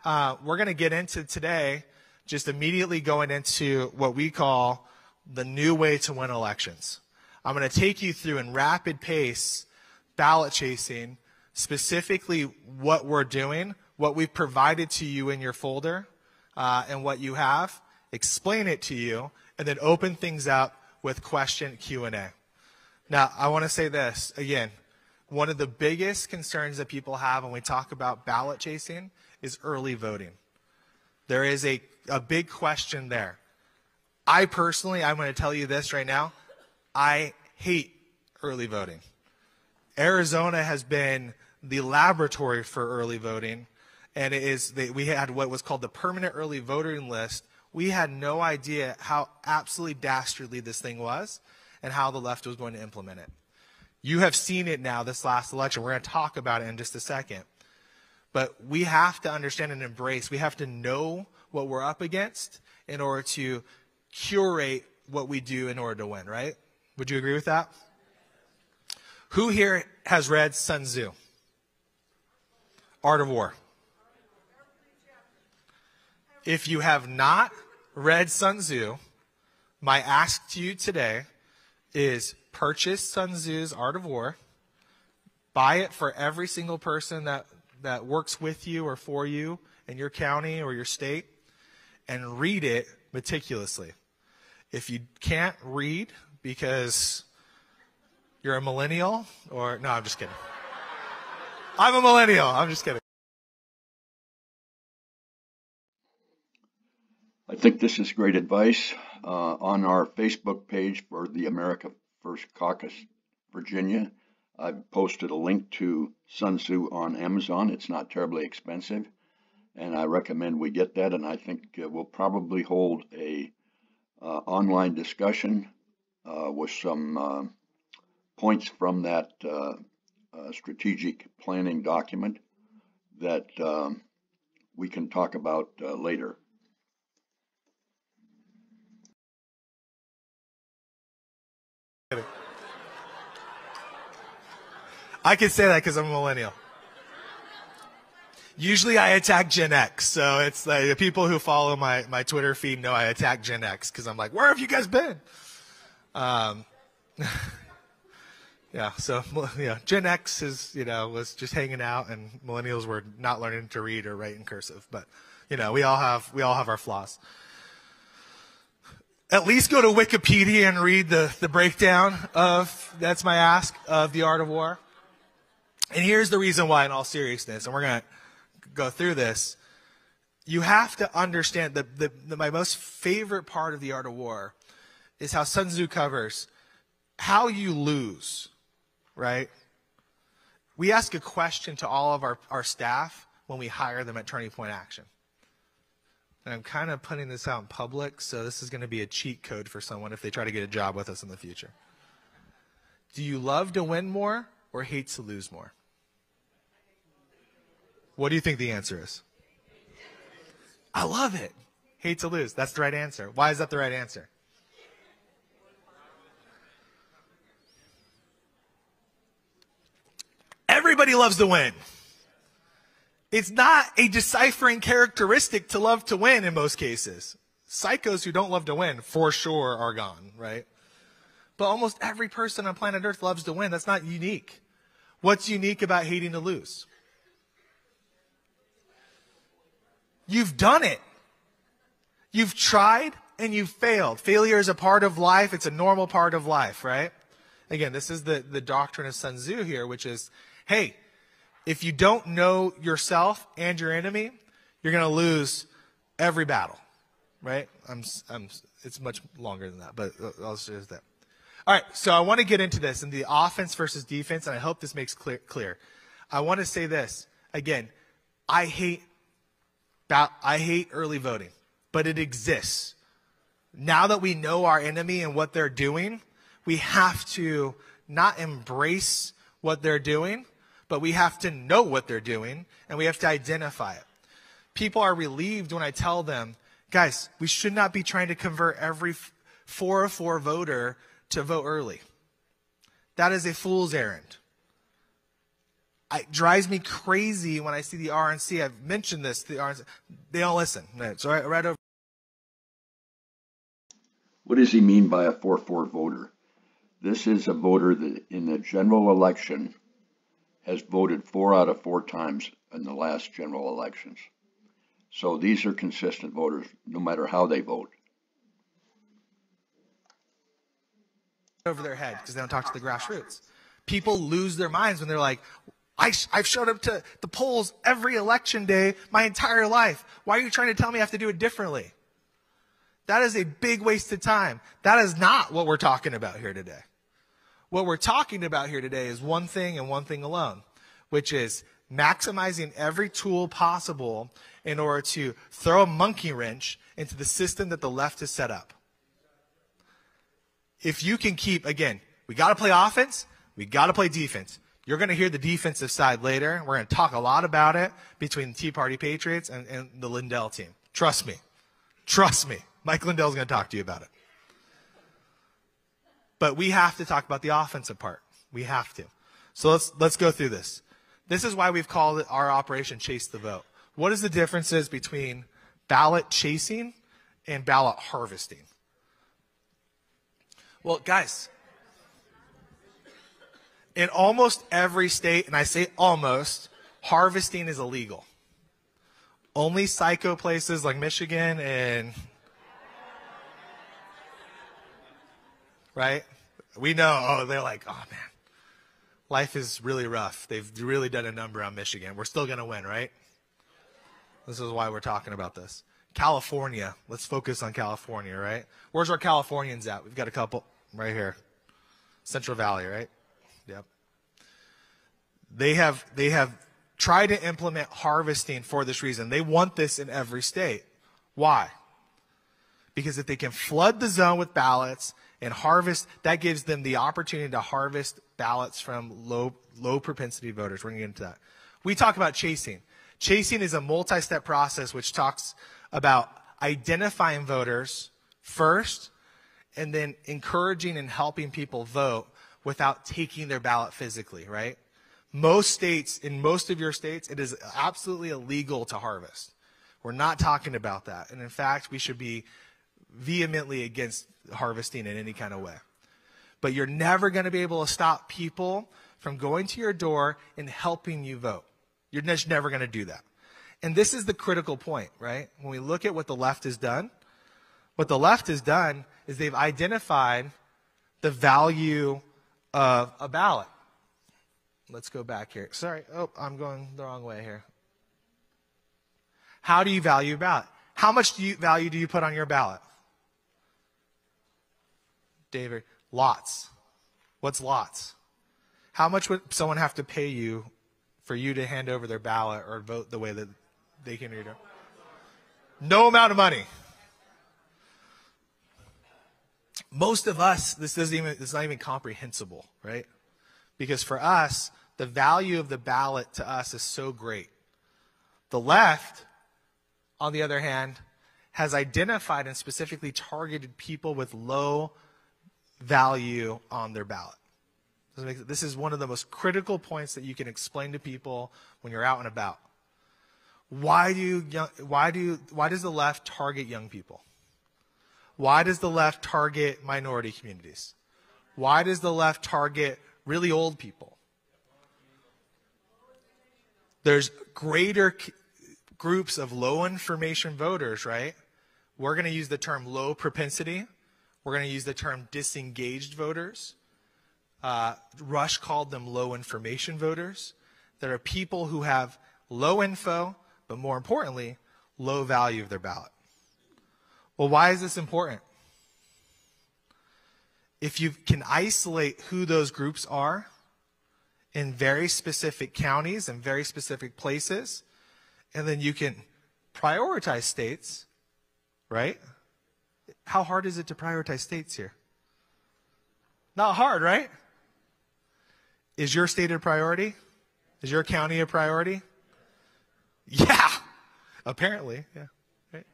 we're going to get into today, just immediately going into what we call the new way to win elections. I'm going to take you through in rapid pace ballot chasing, specifically what we're doing, what we've provided to you in your folder, and what you have, explain it to you, and then open things up with question Q&A. Now, I want to say this, again, one of the biggest concerns that people have when we talk about ballot chasing is early voting. There is a big question there. I personally, I'm going to tell you this right now, I hate early voting. Arizona has been the laboratory for early voting, and we had what was called the permanent early voting list. We had no idea how absolutely dastardly this thing was and how the left was going to implement it. You have seen it now this last election. We're going to talk about it in just a second. But we have to understand and embrace, we have to know what we're up against in order to curate what we do in order to win, right? Would you agree with that? Who here has read Sun Tzu? Art of War. If you have not read Sun Tzu, my ask to you today is purchase Sun Tzu's Art of War, buy it for every single person that works with you or for you in your county or your state, and read it meticulously. If you can't read because you're a millennial, or no, I'm just kidding. I'm a millennial. I'm just kidding. I think this is great advice. On our Facebook page for the America First Caucus, Virginia, I've posted a link to Sun Tzu on Amazon. It's not terribly expensive, and I recommend we get that. And I think we'll probably hold a online discussion with some points from that strategic planning document that we can talk about later. I can say that because I'm a millennial. Usually I attack Gen X, so it's like the people who follow my Twitter feed know I attack Gen X because I'm like, where have you guys been? Yeah, so Gen X was just hanging out, and millennials were not learning to read or write in cursive. But we all have our flaws. At least go to Wikipedia and read the breakdown of, that's my ask, of the Art of War. And here's the reason why, in all seriousness, and we're going to go through this. You have to understand my most favorite part of the Art of War is how Sun Tzu covers how you lose, right? We ask a question to all of our staff when we hire them at Turning Point Action. And I'm kind of putting this out in public, so this is going to be a cheat code for someone if they try to get a job with us in the future. Do you love to win more or hate to lose more? What do you think the answer is? I love it. Hate to lose. That's the right answer. Why is that the right answer? Everybody loves to win. It's not a deciphering characteristic to love to win in most cases. Psychos who don't love to win, for sure, are gone, right? But almost every person on planet Earth loves to win. That's not unique. What's unique about hating to lose? You've done it. You've tried and you've failed. Failure is a part of life. It's a normal part of life, right? Again, this is the doctrine of Sun Tzu here, which is, hey, if you don't know yourself and your enemy, you're going to lose every battle, right? It's much longer than that, but I'll just say that. All right, so I want to get into this in the offense versus defense, and I hope this makes clear. I want to say this again. I hate early voting, but it exists. Now that we know our enemy and what they're doing, we have to not embrace what they're doing, but we have to know what they're doing, and we have to identify it. People are relieved when I tell them, guys, we should not be trying to convert every 404 voter to vote early. That is a fool's errand. It drives me crazy when I see the RNC. I've mentioned this. The RNC, they don't listen. So right over. What does he mean by a 4-4 voter? This is a voter that in the general election has voted 4 out of 4 times in the last general elections. So these are consistent voters no matter how they vote. Over their head because they don't talk to the grassroots. People lose their minds when they're like, I've showed up to the polls every election day my entire life. Why are you trying to tell me I have to do it differently? That is a big waste of time. That is not what we're talking about here today. What we're talking about here today is one thing and one thing alone, which is maximizing every tool possible in order to throw a monkey wrench into the system that the left has set up. If you can keep, again, we got to play offense, we got to play defense. You're going to hear the defensive side later. We're going to talk a lot about it between the Tea Party Patriots and the Lindell team. Trust me. Trust me. Mike Lindell's going to talk to you about it. But we have to talk about the offensive part. We have to. So let's go through this. This is why we've called it our Operation Chase the Vote. What is the differences between ballot chasing and ballot harvesting? Well, guys, in almost every state, and I say almost, harvesting is illegal. Only psycho places like Michigan and, right? We know, oh, they're like, oh man, life is really rough. They've really done a number on Michigan. We're still going to win, right? This is why we're talking about this. California, let's focus on California, right? Where's our Californians at? We've got a couple right here. Central Valley, right? Yep. They have tried to implement harvesting for this reason. They want this in every state. Why? Because if they can flood the zone with ballots and harvest, that gives them the opportunity to harvest ballots from low propensity voters. We're going to get into that. We talk about chasing. Chasing is a multi-step process which talks about identifying voters first and then encouraging and helping people vote without taking their ballot physically, right? Most states, in most of your states, it is absolutely illegal to harvest. We're not talking about that. And in fact, we should be vehemently against harvesting in any kind of way. But you're never going to be able to stop people from going to your door and helping you vote. You're just never going to do that. And this is the critical point, right? When we look at what the left has done, what the left has done is they've identified the value of a ballot. Let's go back here. Sorry. Oh, I'm going the wrong way here. How do you value a ballot? How much value do you put on your ballot? David, lots. What's lots? How much would someone have to pay you for you to hand over their ballot or vote the way that they can read it? No amount of money. Most of us, it's not even comprehensible, right? Because for us, the value of the ballot to us is so great. The left, on the other hand, has identified and specifically targeted people with low value on their ballot. This is one of the most critical points that you can explain to people when you're out and about. Why does the left target young people? Why does the left target minority communities? Why does the left target really old people? There's greater groups of low information voters, right? We're going to use the term low propensity. We're going to use the term disengaged voters. Rush called them low information voters. There are people who have low info, but more importantly, low value of their ballot. Well, why is this important? If you can isolate who those groups are in very specific counties and very specific places, and then you can prioritize states, right? How hard is it to prioritize states here? Not hard, right? Is your state a priority? Is your county a priority? Yeah, apparently, yeah. Right?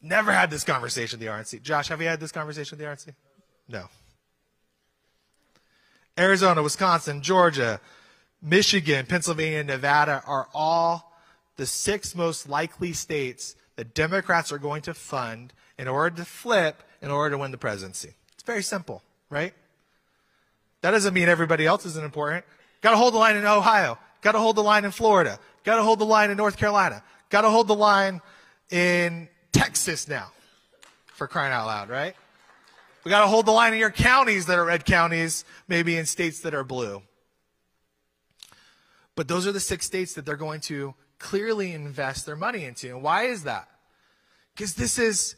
Never had this conversation with the RNC. Josh, have you had this conversation with the RNC? No. Arizona, Wisconsin, Georgia, Michigan, Pennsylvania, and Nevada are all the 6 most likely states that Democrats are going to fund in order to flip in order to win the presidency. It's very simple, right? That doesn't mean everybody else isn't important. Got to hold the line in Ohio. Got to hold the line in Florida. Got to hold the line in North Carolina. Got to hold the line in Texas now, for crying out loud, right? We got to hold the line in your counties that are red counties, maybe in states that are blue. But those are the 6 states that they're going to clearly invest their money into. And why is that? Because this is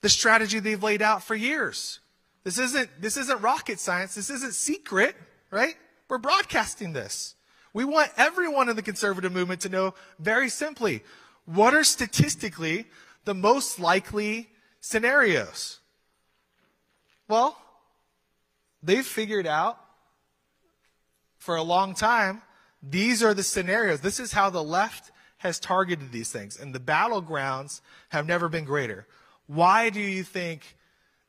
the strategy they've laid out for years. This isn't rocket science. This isn't secret, right? We're broadcasting this. We want everyone in the conservative movement to know very simply, what are statistically the most likely scenarios? Well, they've figured out for a long time, these are the scenarios. This is how the left has targeted these things. And the battlegrounds have never been greater. Why do you think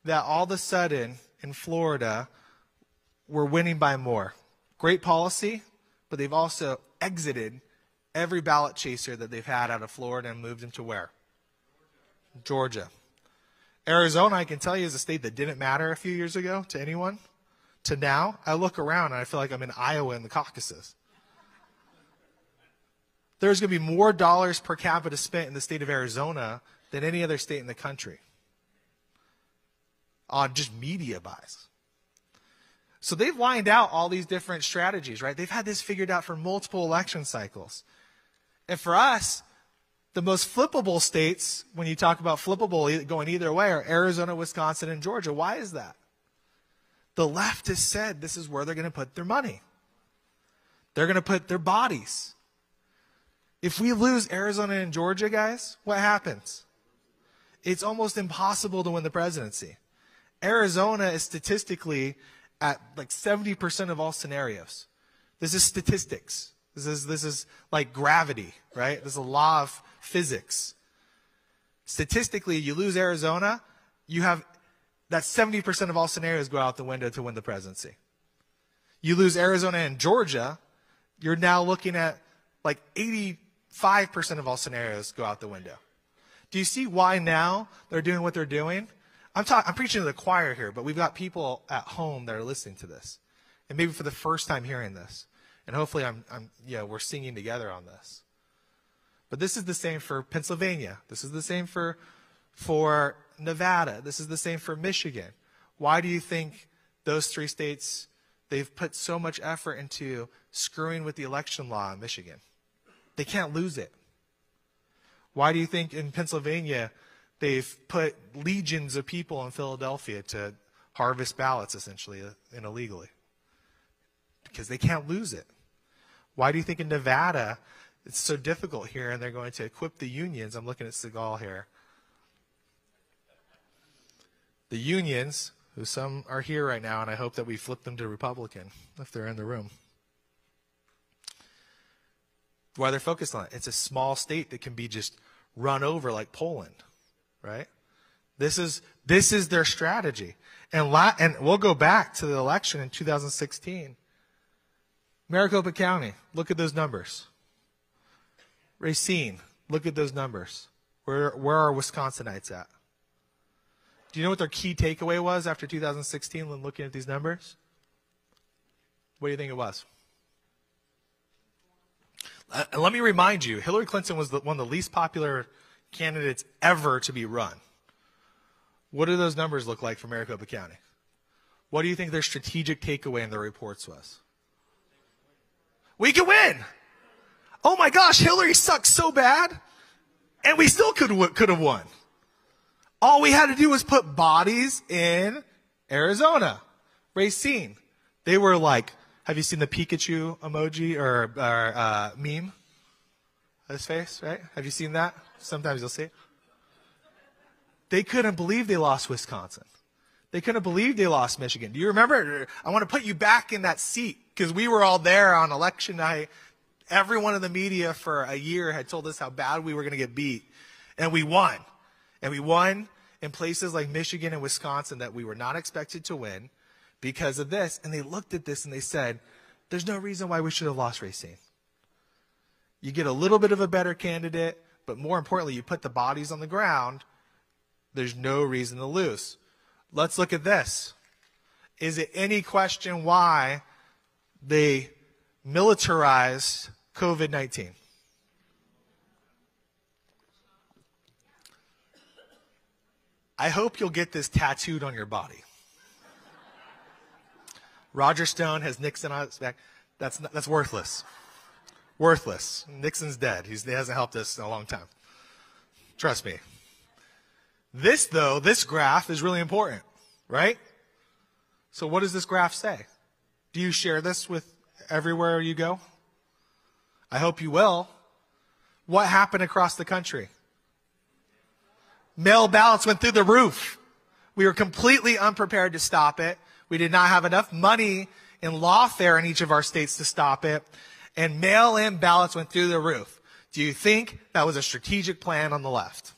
that all of a sudden in Florida we're winning by more? Great policy, but they've also exited every ballot chaser that they've had out of Florida and moved them to where? Georgia. Arizona, I can tell you, is a state that didn't matter a few years ago to anyone. To now, I look around and I feel like I'm in Iowa in the caucuses. There's going to be more dollars per capita spent in the state of Arizona than any other state in the country on just media buys. So they've lined out all these different strategies, right? They've had this figured out for multiple election cycles. And for us, the most flippable states, when you talk about flippable going either way, are Arizona, Wisconsin, and Georgia. Why is that? The left has said this is where they're going to put their money. They're going to put their bodies. If we lose Arizona and Georgia, guys, what happens? It's almost impossible to win the presidency. Arizona is statistically at like 70% of all scenarios. This is statistics. This is like gravity, right? This is a law of physics. Statistically, you lose Arizona, you have that 70% of all scenarios go out the window to win the presidency. You lose Arizona and Georgia, you're now looking at like 85% of all scenarios go out the window. Do you see why now they're doing what they're doing? I'm preaching to the choir here, but we've got people at home that are listening to this, and maybe for the first time hearing this, and hopefully we're singing together on this. But this is the same for Pennsylvania. This is the same for Nevada. This is the same for Michigan. Why do you think those 3 states, they've put so much effort into screwing with the election law in Michigan? They can't lose it. Why do you think in Pennsylvania they've put legions of people in Philadelphia to harvest ballots essentially and illegally? Because they can't lose it. Why do you think in Nevada it's so difficult here and they're going to equip the unions? I'm looking at Segal here. The unions, who some are here right now, and I hope that we flip them to Republican if they're in the room. Why they're focused on it. It's a small state that can be just run over like Poland, right? This is their strategy. And we'll go back to the election in 2016. Maricopa County, look at those numbers. Racine, look at those numbers. Where are Wisconsinites at? Do you know what their key takeaway was after 2016 when looking at these numbers? What do you think it was? Let me remind you, Hillary Clinton was one of the least popular candidates ever to be run. What do those numbers look like for Maricopa County? What do you think their strategic takeaway in their reports was? We can win! Oh my gosh, Hillary sucks so bad, and we still could have won. All we had to do was put bodies in Arizona. Racine. They were like, have you seen the Pikachu emoji or meme? His face, right? Have you seen that? Sometimes you'll see it. They couldn't believe they lost Wisconsin. They couldn't believe they lost Michigan. Do you remember? I want to put you back in that seat because we were all there on election night. Everyone in the media for a year had told us how bad we were going to get beat. And we won. And we won in places like Michigan and Wisconsin that we were not expected to win because of this. And they looked at this and they said, there's no reason why we should have lost Racine. You get a little bit of a better candidate, but more importantly, you put the bodies on the ground, there's no reason to lose. Let's look at this. Is it any question why they militarized COVID-19? I hope you'll get this tattooed on your body. Roger Stone has Nixon on his back. That's worthless. Worthless. Nixon's dead. He hasn't helped us in a long time. Trust me. This graph is really important, right? So what does this graph say? Do you share this with everywhere you go? I hope you will. What happened across the country? Mail ballots went through the roof. We were completely unprepared to stop it. We did not have enough money in lawfare in each of our states to stop it. And mail-in ballots went through the roof. Do you think that was a strategic plan on the left?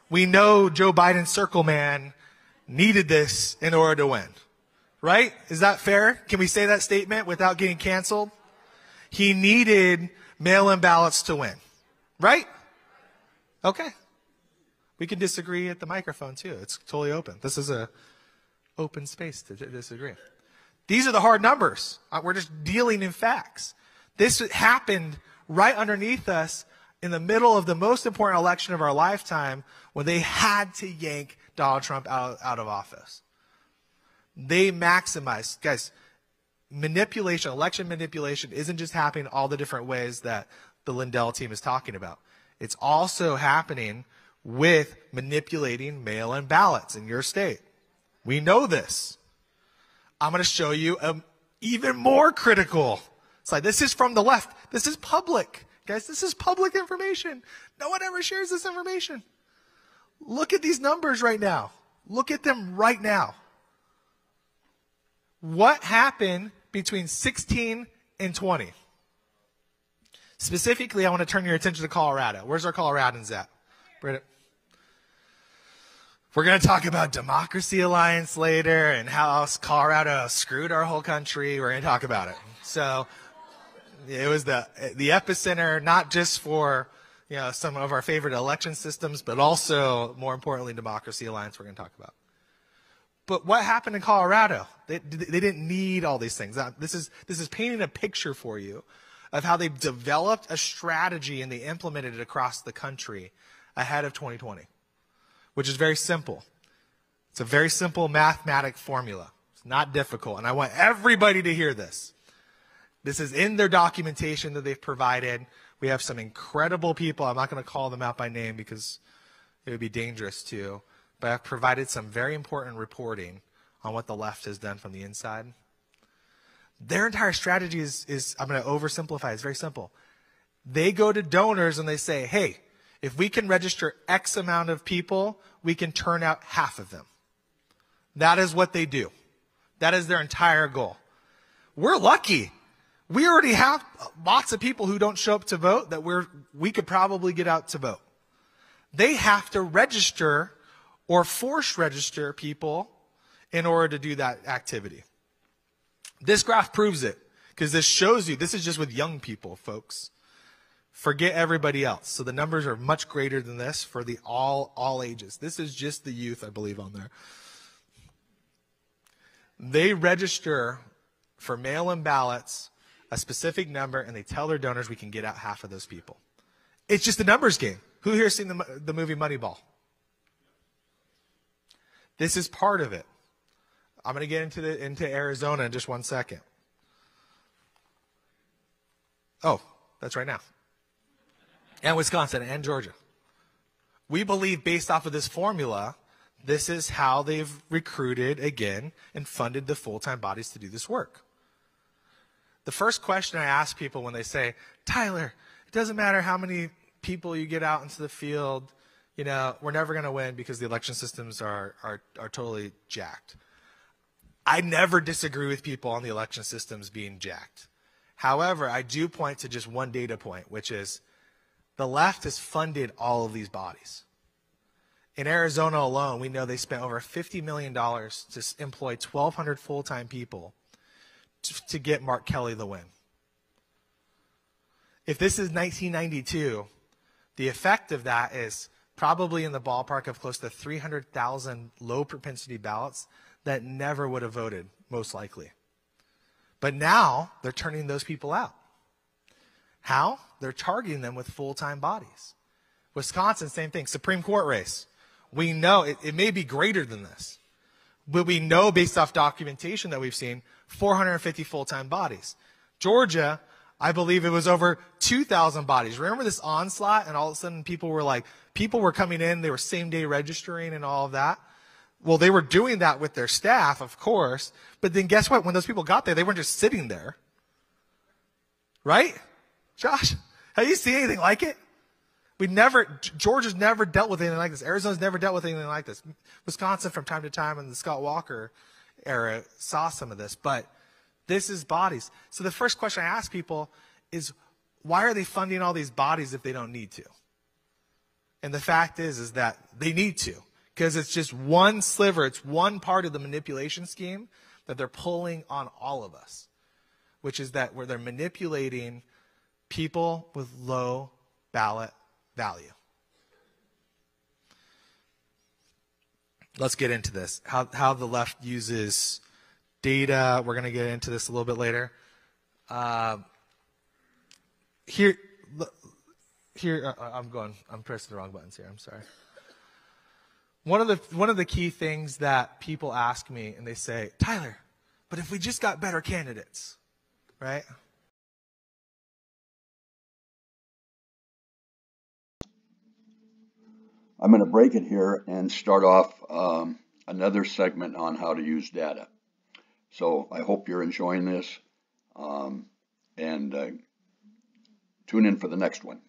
We know Joe Biden's circle man needed this in order to win. Right? Is that fair? Can we say that statement without getting canceled? He needed mail-in ballots to win. Right? Okay. We can disagree at the microphone too. It's totally open. This is a open space to disagree. These are the hard numbers. We're just dealing in facts. This happened right underneath us in the middle of the most important election of our lifetime when they had to yank Donald Trump out of office. They maximized. Guys, manipulation, election manipulation isn't just happening all the different ways that the Lindell team is talking about. It's also happening with manipulating mail-in ballots in your state. We know this. I'm going to show you even more critical slide. This is from the left. This is public. Guys, this is public information. No one ever shares this information. Look at these numbers right now. Look at them right now. What happened between 16 and 20? Specifically, I want to turn your attention to Colorado. Where's our Coloradans at? Britta? We're going to talk about Democracy Alliance later and how else Colorado screwed our whole country. We're going to talk about it. So it was the epicenter, not just for some of our favorite election systems, but also, more importantly, Democracy Alliance we're going to talk about. But what happened in Colorado? They didn't need all these things. This is painting a picture for you of how they developed a strategy and they implemented it across the country ahead of 2020. Which is very simple. It's a very simple mathematic formula. It's not difficult, and I want everybody to hear this. This is in their documentation that they've provided. We have some incredible people. I'm not going to call them out by name because it would be dangerous to, but I've provided some very important reporting on what the left has done from the inside. Their entire strategy is I'm going to oversimplify, it's very simple. They go to donors and they say, hey, if we can register X amount of people, we can turn out half of them. That is what they do. That is their entire goal. We're lucky. We already have lots of people who don't show up to vote that we could probably get out to vote. They have to register or force register people in order to do that activity. This graph proves it because this shows you, this is just with young people, folks. Forget everybody else. So the numbers are much greater than this for the all ages. This is just the youth, I believe, on there. They register for mail-in ballots a specific number, and they tell their donors we can get out half of those people. It's just a numbers game. Who here has seen the movie Moneyball? This is part of it. I'm going to get into Arizona in just 1 second. Oh, that's right now. And Wisconsin and Georgia. We believe based off of this formula, this is how they've recruited again and funded the full-time bodies to do this work. The first question I ask people when they say, Tyler, it doesn't matter how many people you get out into the field, we're never going to win because the election systems are totally jacked. I never disagree with people on the election systems being jacked. However, I do point to just one data point, which is the left has funded all of these bodies. In Arizona alone, we know they spent over $50 million to employ 1,200 full-time people to get Mark Kelly the win. If this is 1992, the effect of that is probably in the ballpark of close to 300,000 low propensity ballots that never would have voted, most likely. But now they're turning those people out. How? They're targeting them with full-time bodies. Wisconsin, same thing. Supreme Court race. We know it may be greater than this, but we know based off documentation that we've seen, 450 full-time bodies. Georgia, I believe it was over 2,000 bodies. Remember this onslaught, and all of a sudden people were coming in, they were same-day registering and all of that. Well, they were doing that with their staff, of course, but then guess what? When those people got there, they weren't just sitting there. Right? Josh, have you seen anything like it? Georgia's never dealt with anything like this. Arizona's never dealt with anything like this. Wisconsin, from time to time in the Scott Walker era, saw some of this, but this is bodies. So the first question I ask people is, why are they funding all these bodies if they don't need to? And the fact is that they need to, because it's just one sliver, it's one part of the manipulation scheme that they're pulling on all of us, which is that where they're manipulating people with low ballot value. Let's get into this. How the left uses data. We're going to get into this a little bit later. Here, I'm pressing the wrong buttons here. I'm sorry. One of the key things that people ask me, and they say, Tyler, but if we just got better candidates, right? I'm going to break it here and start off another segment on how to use data. So I hope you're enjoying this, and tune in for the next one.